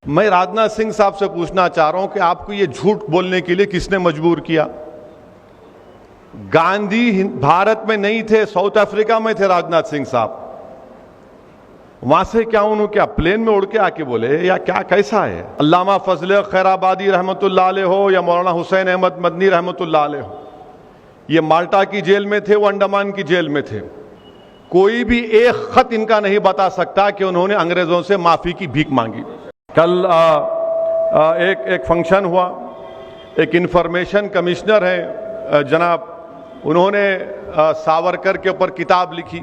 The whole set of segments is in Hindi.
मैं राजनाथ सिंह साहब से पूछना चाह रहा हूं कि आपको ये झूठ बोलने के लिए किसने मजबूर किया? गांधी भारत में नहीं थे, साउथ अफ्रीका में थे राजनाथ सिंह साहब। वहां से क्या उन्होंने क्या प्लेन में उड़ के आके बोले या क्या, कैसा है? अल्लामा फजल खैराबादी रहमतुल्लाह अलैह हो या मौलाना हुसैन अहमद मदनी रहमतुल्लाह अलैह हो, ये माल्टा की जेल में थे, वो अंडमान की जेल में थे। कोई भी एक खत इनका नहीं बता सकता कि उन्होंने अंग्रेजों से माफी की भीख मांगी। कल एक फंक्शन हुआ, एक इंफॉर्मेशन कमिश्नर है जनाब, उन्होंने सावरकर के ऊपर किताब लिखी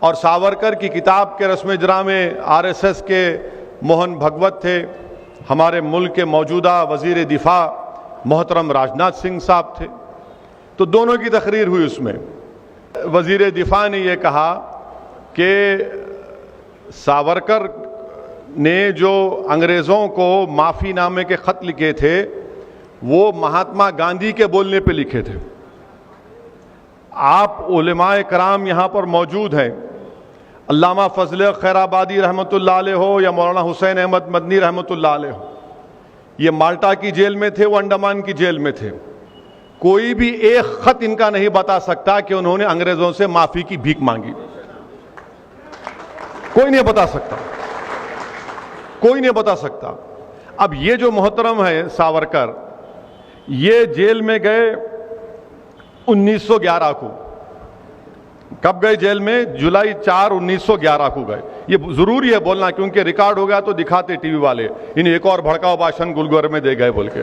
और सावरकर की किताब के रस्म इजरा में आरएसएस के मोहन भगवत थे, हमारे मुल्क के मौजूदा वजीर दिफा मोहतरम राजनाथ सिंह साहब थे। तो दोनों की तकरीर हुई, उसमें वजीर दिफा ने यह कहा कि सावरकर ने जो अंग्रेज़ों को माफ़ीनामे के ख़त लिखे थे वो महात्मा गांधी के बोलने पे लिखे थे। आप उलमाए कराम यहाँ पर मौजूद हैं, अल्लामा फजल खैराबादी रहमतुल्लाह अलैह हो या मौलाना हुसैन अहमद मदनी रहमतुल्लाह अलैह हो, ये माल्टा की जेल में थे, वो अंडमान की जेल में थे। कोई भी एक खत इनका नहीं बता सकता कि उन्होंने अंग्रेजों से माफी की भीख मांगी। कोई नहीं बता सकता, कोई नहीं बता सकता। अब ये जो मोहतरम है सावरकर, ये जेल में गए 1911 को। कब गए जेल में? जुलाई 4, 1911 को गए। ये जरूरी है बोलना क्योंकि रिकॉर्ड हो गया तो दिखाते टीवी वाले, इन्हें एक और भड़काऊ भाषण गुलगोर में दे गए बोल के।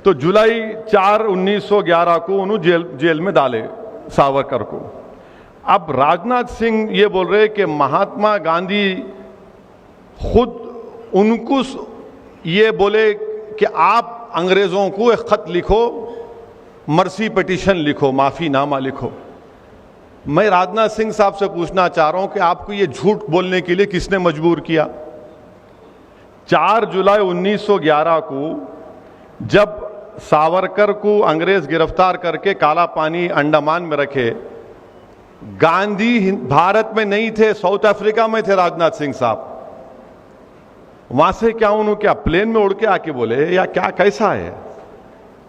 तो जुलाई 4, 1911 को उन्होंने जेल में डाले सावरकर को। अब राजनाथ सिंह ये बोल रहे कि महात्मा गांधी खुद उनको ये बोले कि आप अंग्रेजों को एक खत लिखो, मर्सी पिटीशन लिखो, माफीनामा लिखो। मैं राजनाथ सिंह साहब से पूछना चाह रहा हूं कि आपको ये झूठ बोलने के लिए किसने मजबूर किया? 4 जुलाई 1911 को जब सावरकर को अंग्रेज गिरफ्तार करके काला पानी अंडमान में रखे, गांधी भारत में नहीं थे, साउथ अफ्रीका में थे राजनाथ सिंह साहब। वहां से क्या उन्होंने क्या प्लेन में उड़ के आके बोले या क्या, कैसा है?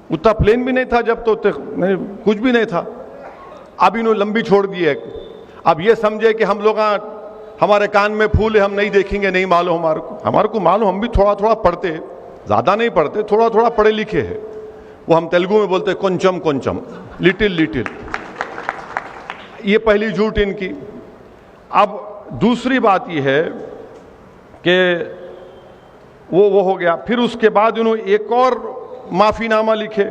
उतना प्लेन भी नहीं था जब, तो कुछ भी नहीं था। अब इन्होंने लंबी छोड़ दी है। अब ये समझे कि हम लोग हमारे कान में फूल है, हम नहीं देखेंगे, नहीं मालूम हमारे को मालूम, हम भी थोड़ा थोड़ा पढ़ते, ज्यादा नहीं पढ़ते, थोड़ा थोड़ा पढ़े लिखे हैं। वो हम तेलुगु में बोलते కొంచెం కొంచెం, लिटिल लिटिल। ये पहली झूठ इनकी। अब दूसरी बात यह है कि वो हो गया। फिर उसके बाद उन्होंने एक और माफीनामा लिखे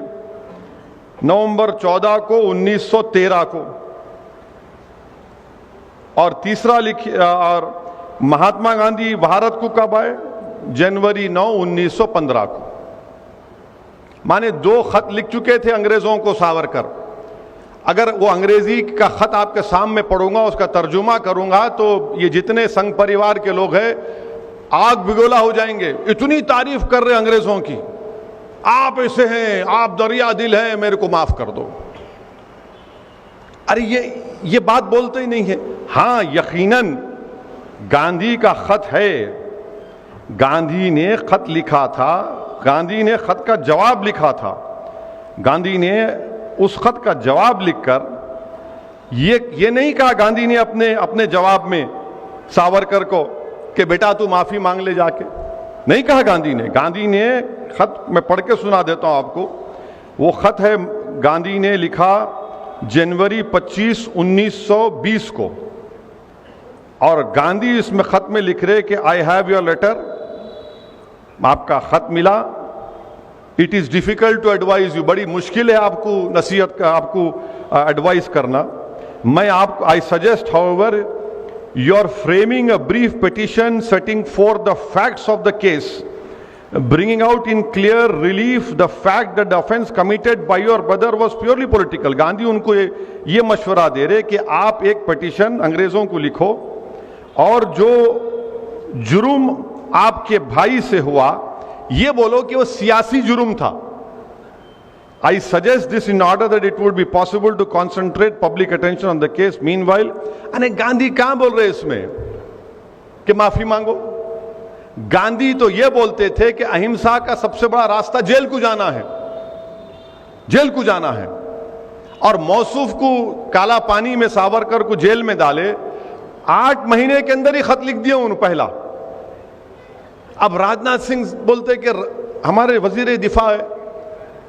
नवंबर 14 को 1913 को, और तीसरा लिखे और महात्मा गांधी भारत को कब आए? जनवरी 9, 1915 को। माने 2 खत लिख चुके थे अंग्रेजों को सावरकर। अगर वो अंग्रेजी का खत आपके सामने पढ़ूंगा, उसका तर्जुमा करूंगा, तो ये जितने संघ परिवार के लोग हैं आग बिगोला हो जाएंगे। इतनी तारीफ कर रहे अंग्रेजों की, आप ऐसे हैं, आप दरिया दिल हैं, मेरे को माफ कर दो। अरे ये बात बोलते ही नहीं है। हां, यकीनन गांधी का खत है, गांधी ने खत लिखा था, गांधी ने खत का जवाब लिखा था। गांधी ने उस खत का जवाब लिखकर ये नहीं कहा गांधी ने अपने जवाब में सावरकर को कि बेटा तू माफी मांग ले जाके, नहीं कहा गांधी ने। गांधी ने खत मैं पढ़ के सुना देता हूं आपको। वो खत है, गांधी ने लिखा जनवरी 25, 1920 को, और गांधी इसमें खत में लिख रहे कि आई हैव योर लेटर, आपका खत मिला। It is difficult to advise you, बड़ी मुश्किल है आपको नसीहत का, आपको एडवाइस करना। मैं आपको I suggest however you are framing a brief petition setting forth the facts of the case, bringing out in clear relief the fact that the offense committed by your brother was purely political. Gandhi उनको ये मशवरा दे रहे कि आप एक पिटीशन अंग्रेजों को लिखो और जो जुर्म आपके भाई से हुआ ये बोलो कि वो सियासी जुर्म था। I suggest this in order that it would be possible to concentrate public attention on the case. Meanwhile, अने गांधी कहां बोल रहे इसमें कि माफी मांगो? गांधी तो यह बोलते थे कि अहिंसा का सबसे बड़ा रास्ता जेल को जाना है, जेल को जाना है। और मौसूफ को काला पानी में सावरकर को जेल में डाले, 8 महीने के अंदर ही खत लिख दिया उन्होंने पहला। अब राजनाथ सिंह बोलते कि हमारे वजीर दिफा है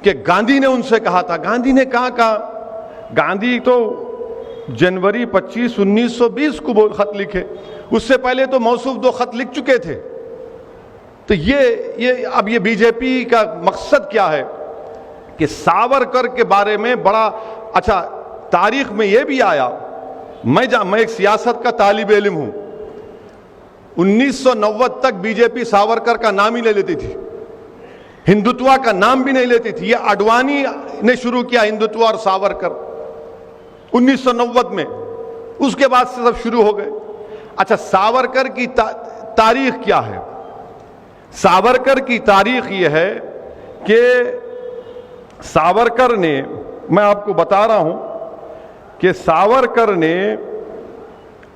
कि गांधी ने उनसे कहा था। गांधी ने कहा गांधी तो जनवरी 25, 1920 को खत लिखे, उससे पहले तो मौसूफ 2 खत लिख चुके थे। तो अब ये बीजेपी का मकसद क्या है कि सावरकर के बारे में बड़ा अच्छा, तारीख में यह भी आया, मैं एक सियासत का तालिब इल्म हूं, 1990 तक बीजेपी सावरकर का नाम ही नहीं लेती थी, हिंदुत्व का नाम भी नहीं लेती थी। यह आडवाणी ने शुरू किया हिंदुत्व और सावरकर 1990 में, उसके बाद से सब शुरू हो गए। अच्छा, सावरकर की तारीख क्या है? सावरकर की तारीख यह है कि सावरकर ने, मैं आपको बता रहा हूं कि सावरकर ने,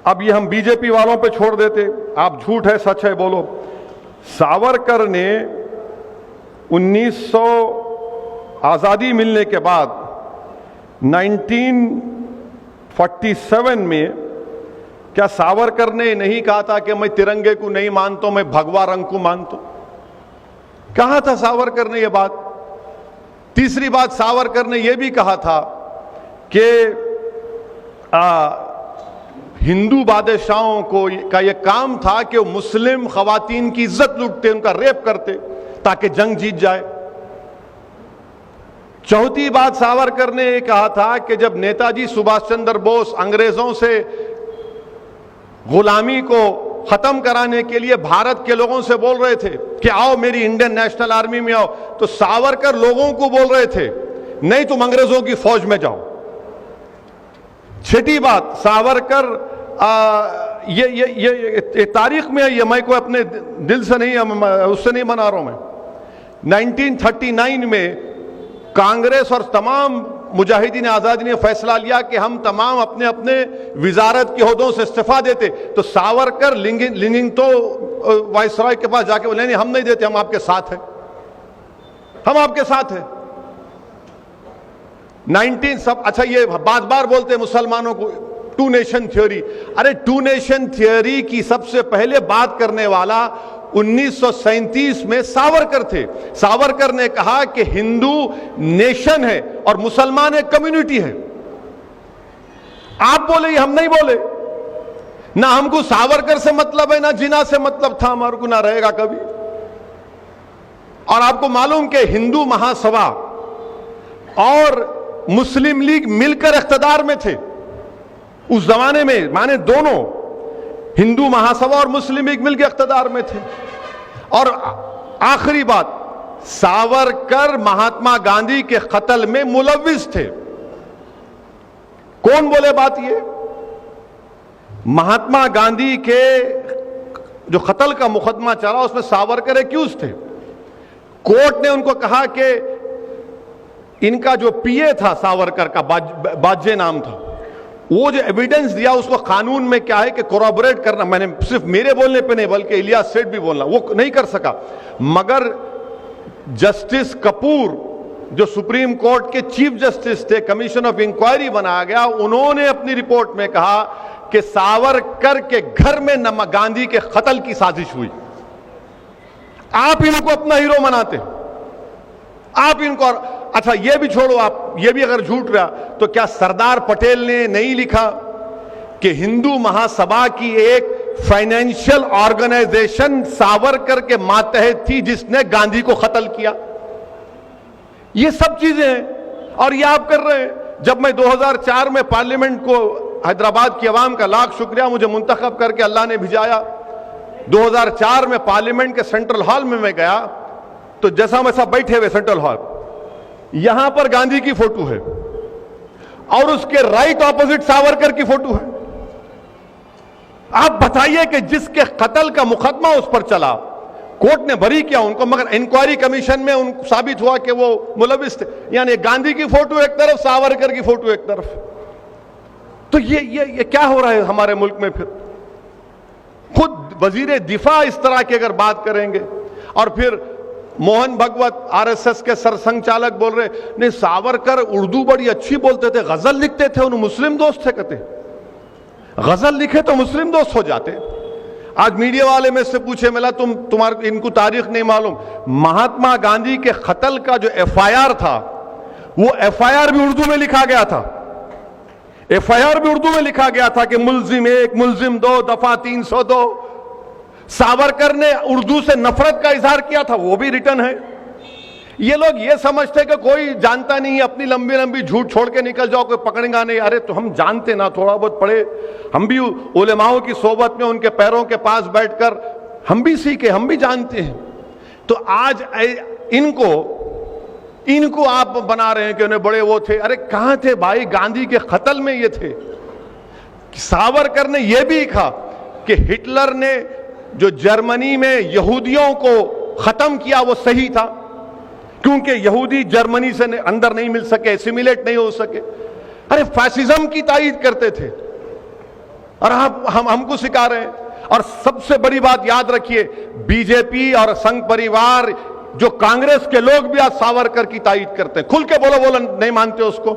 अब ये हम बीजेपी वालों पे छोड़ देते, आप झूठ है सच है बोलो। सावरकर ने 1900 आजादी मिलने के बाद 1947 में, क्या सावरकर ने नहीं कहा था कि मैं तिरंगे को नहीं मानता, मैं भगवा रंग को मानता? कहा था सावरकर ने यह बात। तीसरी बात, सावरकर ने यह भी कहा था कि हिंदू बादशाहों को का यह काम था कि वो मुस्लिम खवातीन की इज्जत लूटते, उनका रेप करते ताकि जंग जीत जाए। चौथी बात, सावरकर ने यह कहा था कि जब नेताजी सुभाष चंद्र बोस अंग्रेजों से गुलामी को खत्म कराने के लिए भारत के लोगों से बोल रहे थे कि आओ मेरी इंडियन नेशनल आर्मी में आओ, तो सावरकर लोगों को बोल रहे थे नहीं तुम अंग्रेजों की फौज में जाओ। छठी बात, सावरकर ये तारीख में है, ये मैं कोई अपने दिल से नहीं, उससे नहीं मना रहा हूं मैं। 1939 में कांग्रेस और तमाम मुजाहिदीन आजादी ने फैसला लिया कि हम तमाम अपने अपने विजारत के ओहदों से इस्तीफा देते, तो सावरकर लिंगिंग तो वायसराय के पास जाके बोले नहीं हम नहीं देते, हम आपके साथ हैं, हम आपके साथ हैं। 19 सब अच्छा, ये बार बार बोलते मुसलमानों को 2 नेशन थ्योरी। अरे 2 नेशन थ्योरी की सबसे पहले बात करने वाला 1937 में सावरकर थे। सावरकर ने कहा कि हिंदू नेशन है और मुसलमान एक कम्युनिटी है। आप बोले, हम नहीं बोले। ना हमको सावरकर से मतलब है, ना जिना से मतलब था, हमारे को ना रहेगा कभी। और आपको मालूम कि हिंदू महासभा और मुस्लिम लीग मिलकर इख्तिदार में थे उस जमाने में, माने दोनों, हिंदू महासभा और मुस्लिम लीग मिलकर इख्तिदार में थे। और आखिरी बात, सावरकर महात्मा गांधी के कत्ल में मुलव्विस थे। कौन बोले बात? ये महात्मा गांधी के जो कत्ल का मुकदमा चला उसमें सावरकर एक्यूज थे। कोर्ट ने उनको कहा कि इनका जो पीए था सावरकर का, बाजे नाम था, वो जो एविडेंस दिया उसको कानून में क्या है कि कोरॉबोरेट करना, मैंने सिर्फ मेरे बोलने पे नहीं बल्कि इलियास सेठ भी बोलना, वो नहीं कर सका। मगर जस्टिस कपूर जो सुप्रीम कोर्ट के चीफ जस्टिस थे, कमीशन ऑफ इंक्वायरी बनाया गया, उन्होंने अपनी रिपोर्ट में कहा कि सावरकर के घर में गांधी के कत्ल की साजिश हुई। आप इनको अपना हीरो मनाते, आप इनको। अच्छा ये भी छोड़ो, आप ये भी अगर झूठ रहा तो क्या सरदार पटेल ने नहीं लिखा कि हिंदू महासभा की एक फाइनेंशियल ऑर्गेनाइजेशन सावरकर के मातहत थी जिसने गांधी को कत्ल किया? ये सब चीजें हैं और ये आप कर रहे हैं। जब मैं 2004 में पार्लियामेंट को, हैदराबाद की आवाम का लाख शुक्रिया, मुझे मुंतखब करके अल्लाह ने भिजाया। 2004 में पार्लियामेंट के सेंट्रल हॉल में मैं गया तो जैसा वैसा बैठे हुए सेंट्रल हॉल, यहां पर गांधी की फोटो है और उसके राइट ऑपोजिट सावरकर की फोटो है। आप बताइए कि जिसके कत्ल का मुकदमा उस पर चला, कोर्ट ने बरी किया उनको, मगर इंक्वायरी कमीशन में उनको साबित हुआ कि वो मुलविस थे। यानी गांधी की फोटो एक तरफ, सावरकर की फोटो एक तरफ। तो ये क्या हो रहा है हमारे मुल्क में? फिर खुद वजीर दिफा इस तरह की अगर बात करेंगे, और फिर मोहन भगवत आरएसएस के सरसंघचालक बोल रहे नहीं सावरकर उर्दू बड़ी अच्छी बोलते थे, गजल लिखते थे, उन मुस्लिम दोस्त थे, कहते गजल लिखे तो मुस्लिम दोस्त हो जाते। आज मीडिया वाले में से पूछे, मिला तुम्हारे इनको तारीख नहीं मालूम, महात्मा गांधी के कत्ल का जो एफआईआर था वो एफआईआर भी उर्दू में लिखा गया था। एफआईआर भी उर्दू में लिखा गया था कि मुल्जिम 1, मुल्जिम 2, दफा 302। सावरकर ने उर्दू से नफरत का इजहार किया था, वो भी रिटर्न है। ये लोग ये समझते कि कोई जानता नहीं है, अपनी लंबी लंबी झूठ छोड़ के निकल जाओ, कोई पकड़ेगा नहीं। अरे तो हम जानते ना, थोड़ा बहुत पढ़े, हम भी उलेमाओं की सोबत में उनके पैरों के पास बैठकर हम भी सीखे, हम भी जानते हैं। तो आज इनको आप बना रहे हैं कि उन्हें बड़े वो थे। अरे कहां थे भाई, गांधी के कत्ल में ये थे। सावरकर ने यह भी लिखा कि हिटलर ने जो जर्मनी में यहूदियों को खत्म किया वो सही था, क्योंकि यहूदी जर्मनी से अंदर नहीं मिल सके, एसिमिलेट नहीं हो सके। अरे फैसिज्म की तायीद करते थे और हमको सिखा रहे हैं। और सबसे बड़ी बात याद रखिए, बीजेपी और संघ परिवार, जो कांग्रेस के लोग भी आज सावरकर की तायीद करते हैं। खुल के बोलो नहीं मानते उसको।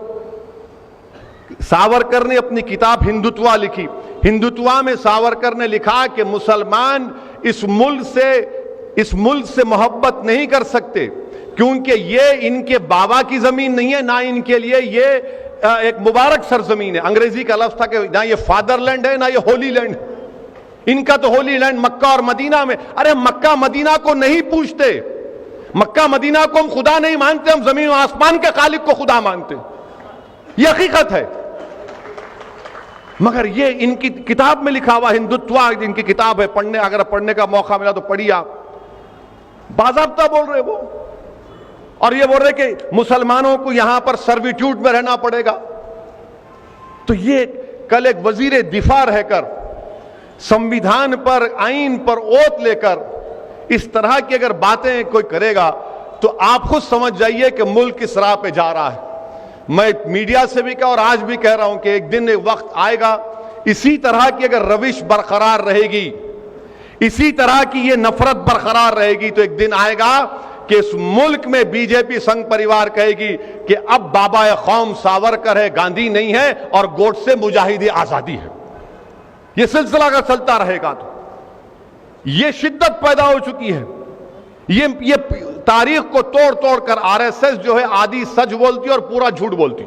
सावरकर ने अपनी किताब हिंदुत्वा लिखी। हिंदुत्वा में सावरकर ने लिखा कि मुसलमान इस मुल्क से मोहब्बत नहीं कर सकते, क्योंकि ये इनके बाबा की जमीन नहीं है, ना इनके लिए ये एक मुबारक सरजमीन है। अंग्रेजी का लफ्ज था कि ना ये फादरलैंड है ना ये होली लैंड। इनका तो होली लैंड मक्का और मदीना में। अरे मक्का मदीना को नहीं पूछते, मक्का मदीना को हम खुदा नहीं मानते, हम जमीन और आसमान के खालिक को खुदा मानते। यह हकीकत है। मगर ये इनकी किताब में लिखा हुआ हिंदुत्वा, इनकी किताब है, पढ़ने अगर पढ़ने का मौका मिला तो पढ़िए आप। बाज़ाब्ता बोल रहे वो, और ये बोल रहे कि मुसलमानों को यहां पर सर्विट्यूड में रहना पड़ेगा। तो ये कल एक वजीर दिफा रहकर, संविधान पर, आईन पर ओत लेकर इस तरह की अगर बातें कोई करेगा तो आप खुद समझ जाइए कि मुल्क किस राह पे जा रहा है। मैं मीडिया से भी कहा और आज भी कह रहा हूं कि एक दिन एक वक्त आएगा, इसी तरह की अगर रविश बरकरार रहेगी, इसी तरह की ये नफरत बरकरार रहेगी, तो एक दिन आएगा कि इस मुल्क में बीजेपी संघ परिवार कहेगी कि अब बाबा कौम सावरकर है, गांधी नहीं है, और गोडसे मुजाहिदी आजादी है। ये सिलसिला अगर चलता रहेगा तो ये शिद्दत पैदा हो चुकी है। ये तारीख को तोड़ तोड़ कर आरएसएस जो है आधी सच बोलती और पूरा झूठ बोलती।